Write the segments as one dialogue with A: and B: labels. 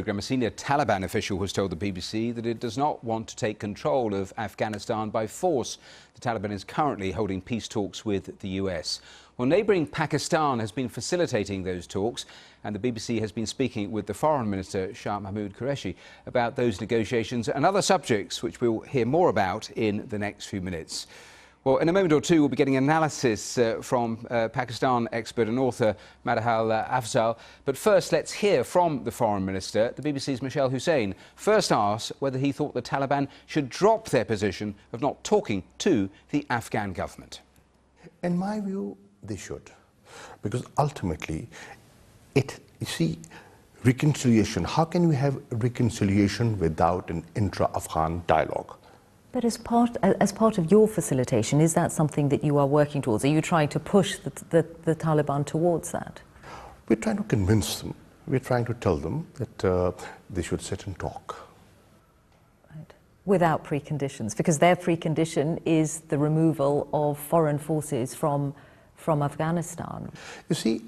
A: programme, a senior Taliban official has told the BBC that it does not want to take control of Afghanistan by force. The Taliban is currently holding peace talks with the US. Well, neighbouring Pakistan has been facilitating those talks, and the BBC has been speaking with the Foreign Minister, Shah Mahmood Qureshi, about those negotiations and other subjects which we'll hear more about in the next few minutes. Well, in a moment or two, we'll be getting analysis from Pakistan expert and author Madhal Afzal. But first, let's hear from the Foreign Minister. The BBC's Michelle Hussein first asked whether he thought the Taliban should drop their position of not talking to the Afghan government.
B: In my view, they should. Because ultimately, you see, reconciliation, how can we have reconciliation without an intra-Afghan dialogue?
C: But as part of your facilitation, is that something that you are working towards? Are you trying to push the Taliban towards that?
B: We're trying to convince them. We're trying to tell them that they should sit and talk.
C: Right. Without preconditions, because their precondition is the removal of foreign forces from Afghanistan.
B: You see,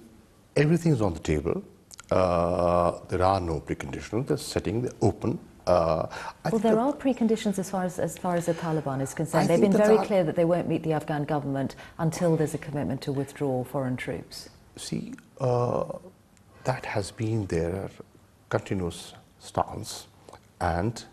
B: everything is on the table. There are no preconditions. They're setting, they're open.
C: Well, there are preconditions as far as the Taliban is concerned. They've been very clear that they won't meet the Afghan government until there's a commitment to withdraw foreign troops.
B: See, that has been their continuous stance, and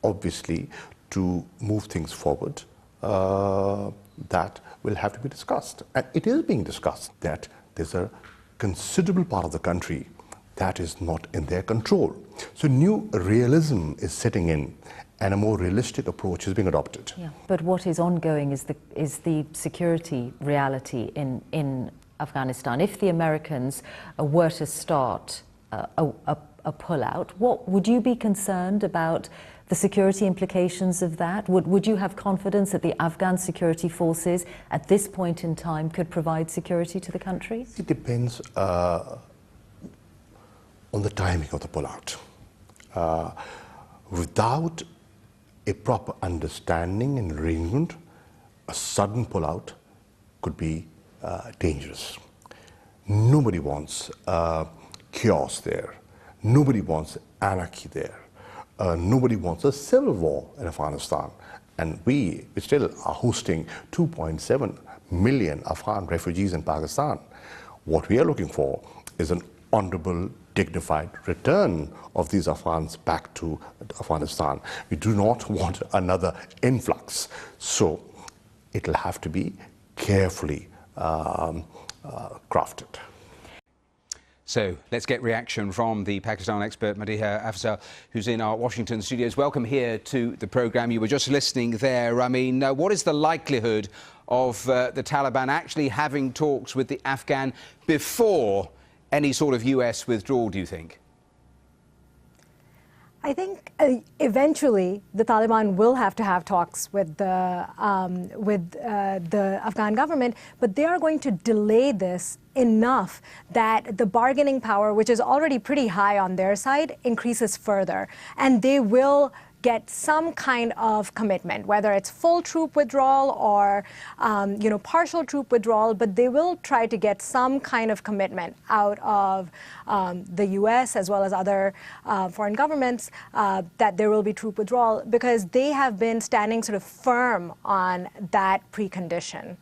B: obviously to move things forward, that will have to be discussed. And it is being discussed that there's a considerable part of the country that is not in their control. So new realism is setting in, and a more realistic approach is being adopted.
C: Yeah. But what is ongoing is the security reality in Afghanistan. If the Americans were to start a pullout, would you be concerned about the security implications of that? Would you have confidence that the Afghan security forces at this point in time could provide security to the country?
B: It depends on the timing of the pullout. Without a proper understanding and arrangement, a sudden pullout could be dangerous. Nobody wants chaos there. Nobody wants anarchy there. Nobody wants a civil war in Afghanistan. And we still are hosting 2.7 million Afghan refugees in Pakistan. What we are looking for is an honorable, dignified return of these Afghans back to Afghanistan. We do not want another influx. So it'll have to be carefully crafted.
A: So let's get reaction from the Pakistan expert Madhal Afzal, who's in our Washington studios. Welcome here to the programme. You were just listening there. I mean, what is the likelihood of the Taliban actually having talks with the Afghan before any sort of US withdrawal, do you think?
D: I think eventually the Taliban will have to have talks with the Afghan government, but they are going to delay this enough that the bargaining power, which is already pretty high on their side, increases further. And they will get some kind of commitment, whether it's full troop withdrawal or partial troop withdrawal, but they will try to get some kind of commitment out of the US as well as other foreign governments that there will be troop withdrawal, because they have been standing sort of firm on that precondition.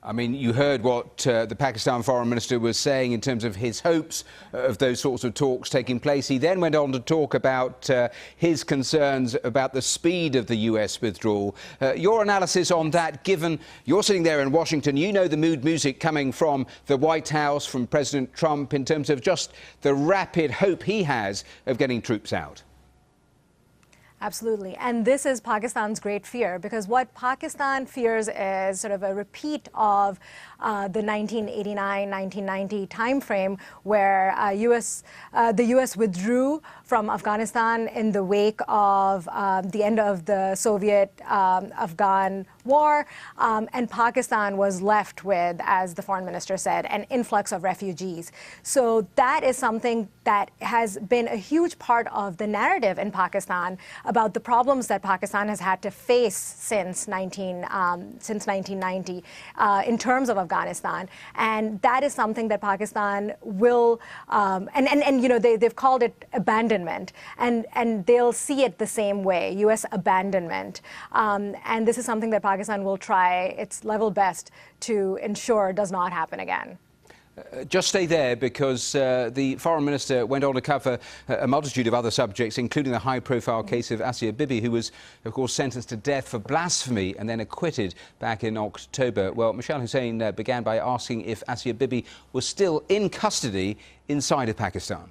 A: I mean, you heard what the Pakistan Foreign Minister was saying in terms of his hopes of those sorts of talks taking place. He then went on to talk about his concerns about the speed of the US withdrawal. Your analysis on that, given you're sitting there in Washington, you know the mood music coming from the White House, from President Trump, in terms of just the rapid hope he has of getting troops out.
D: Absolutely. And this is Pakistan's great fear, because what Pakistan fears is sort of a repeat of the 1989-1990 timeframe, where the US withdrew from Afghanistan in the wake of the end of the Soviet-Afghan war, and Pakistan was left with, as the foreign minister said, an influx of refugees. So that is something that has been a huge part of the narrative in Pakistan about the problems that Pakistan has had to face since 1990 in terms of Afghanistan, and that is something that Pakistan will they've called it abandonment, and they'll see it the same way, U.S. abandonment, and this is something that Pakistan will try its level best to ensure does not happen again.
A: Just stay there, because the Foreign Minister went on to cover a multitude of other subjects, including the high-profile case of Asia Bibi, who was, of course, sentenced to death for blasphemy and then acquitted back in October. Well, Michelle Hussain began by asking if Asia Bibi was still in custody inside of Pakistan.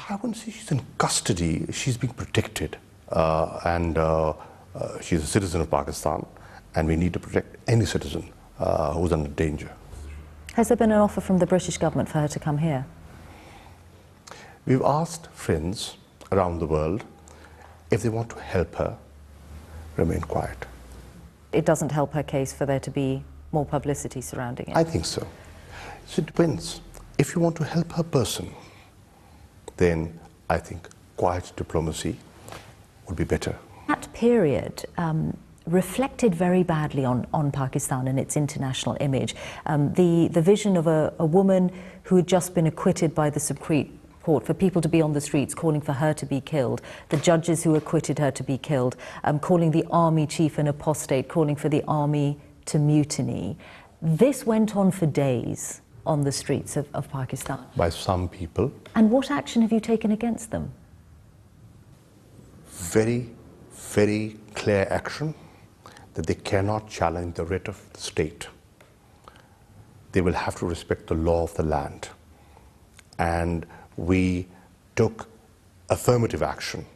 B: I wouldn't say she's in custody. She's being protected, and she's a citizen of Pakistan, and we need to protect any citizen who's under danger.
C: Has there been an offer from the British government for her to come here?
B: We've asked friends around the world if they want to help her remain quiet.
C: It doesn't help her case for there to be more publicity surrounding it?
B: I think so. So it depends. If you want to help her person, then I think quiet diplomacy would be better.
C: That period reflected very badly on Pakistan and its international image. The vision of a woman who had just been acquitted by the Supreme Court, for people to be on the streets calling for her to be killed, the judges who acquitted her to be killed, calling the army chief an apostate, calling for the army to mutiny. This went on for days on the streets of Pakistan.
B: By some people.
C: And what action have you taken against them?
B: Very, very clear action, that they cannot challenge the writ of the state. They will have to respect the law of the land. And we took affirmative action,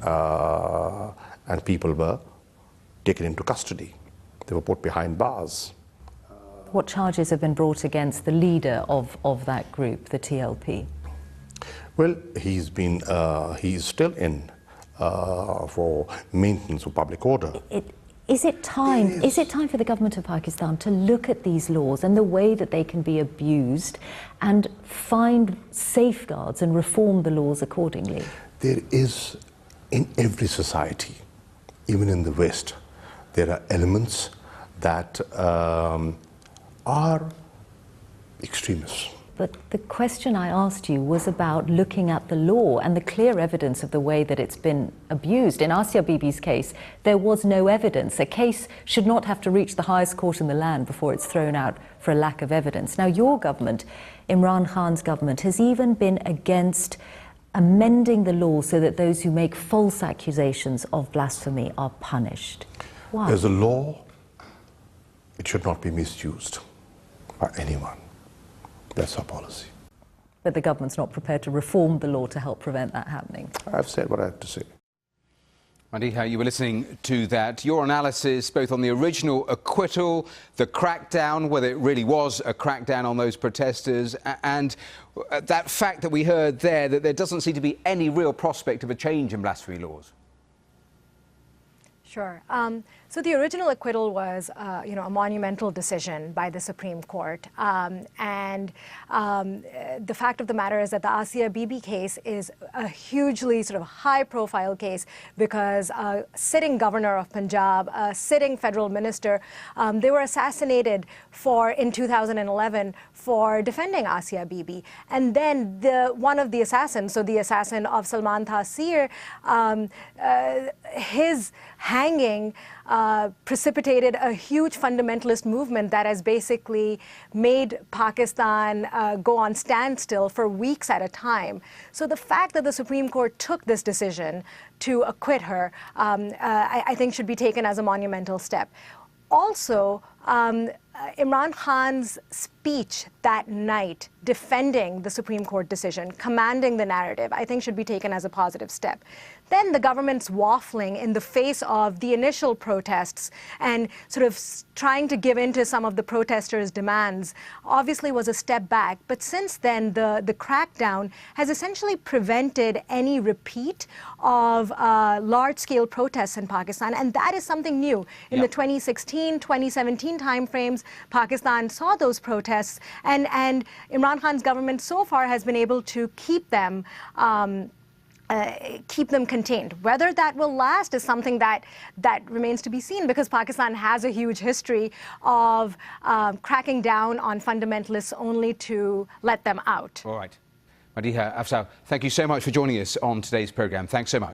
B: and people were taken into custody. They were put behind bars.
C: What charges have been brought against the leader of that group, the TLP?
B: Well, he's still in for maintenance of public order.
C: Is it time for the government of Pakistan to look at these laws and the way that they can be abused and find safeguards and reform the laws accordingly?
B: There is, in every society, even in the West, there are elements that are extremists.
C: But the question I asked you was about looking at the law and the clear evidence of the way that it's been abused. In Asia Bibi's case, there was no evidence. A case should not have to reach the highest court in the land before it's thrown out for a lack of evidence. Now, your government, Imran Khan's government, has even been against amending the law so that those who make false accusations of blasphemy are punished. Why?
B: There's a law. It should not be misused by anyone. That's our policy.
C: But the government's not prepared to reform the law to help prevent that happening.
B: I've said what I have to say.
A: Madiha, you were listening to that. Your analysis both on the original acquittal, the crackdown, whether it really was a crackdown on those protesters, and that fact that we heard there that there doesn't seem to be any real prospect of a change in blasphemy laws.
D: Sure. So the original acquittal was, a monumental decision by the Supreme Court. And the fact of the matter is that the Asia Bibi case is a hugely sort of high-profile case because a sitting governor of Punjab, a sitting federal minister, they were assassinated in 2011 for defending Asia Bibi. And then one of the assassins, so the assassin of Salman Taseer, his hanging precipitated a huge fundamentalist movement that has basically made Pakistan go on standstill for weeks at a time. So the fact that the Supreme Court took this decision to acquit her, I think should be taken as a monumental step. Also, Imran Khan's speech that night defending the Supreme Court decision, commanding the narrative, I think should be taken as a positive step. Then the government's waffling in the face of the initial protests and sort of trying to give in to some of the protesters' demands obviously was a step back. But since then, the crackdown has essentially prevented any repeat of large-scale protests in Pakistan, and that is something new. In the 2016, 2017 timeframes, Pakistan saw those protests, and Imran Khan's government so far has been able to keep them keep them contained. Whether that will last is something that remains to be seen, because Pakistan has a huge history of cracking down on fundamentalists only to let them out.
A: All right. Madiha Afzal, thank you so much for joining us on today's programme. Thanks so much.